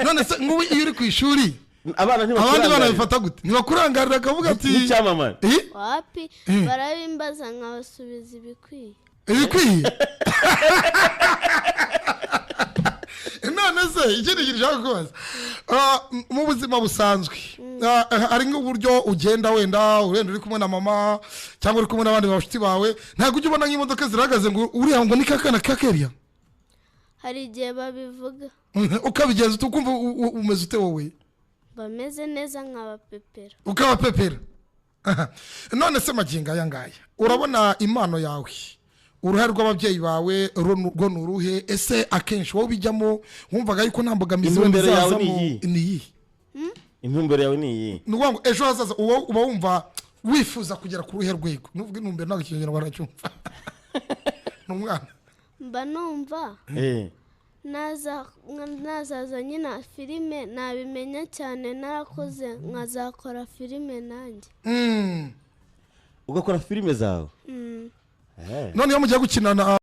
none se nk'ubu iyo uri ku ishuri abandi bana bifata gute ntibakurangarira akavuga ati icyamamare wapi barabimbaza nkabasubiza ibikwiye none se ikindi kintu nshaka kubaza mu buzima busanzwe hari nk'uburyo ugenda wenda uri kumwe na mama cyangwa uri kumwe n'abandi bashuti bawe ntabwo ujya ubona nk'imodoka zirahagaze ngo uriya ngo ni kakana kakeriya hari igihe babivuga ukabigenza ukumva umeze ute wowe bameze neza nk'abapepera ukabapepera none se magingo aya ngaya urabona impano yawe uruhare rw'ababyeyi bawe rwo nuruhe ese akenshi wowe bijyamo wumvaga yuko nta mbogamizi w'imizazamo ni intumbero yawe ni iyi nuvuga ngo ejo hazaza uba wumva wifuza kugera ku ruhe rwego nuvuga intumbero ntabwo ikinyarwanda cyumva n'umwana mba numva nazaza nyina filime nabimenya cyane narakoze nkazakora filime nanjye ugakora filime zawe none iyo mugiye gukinana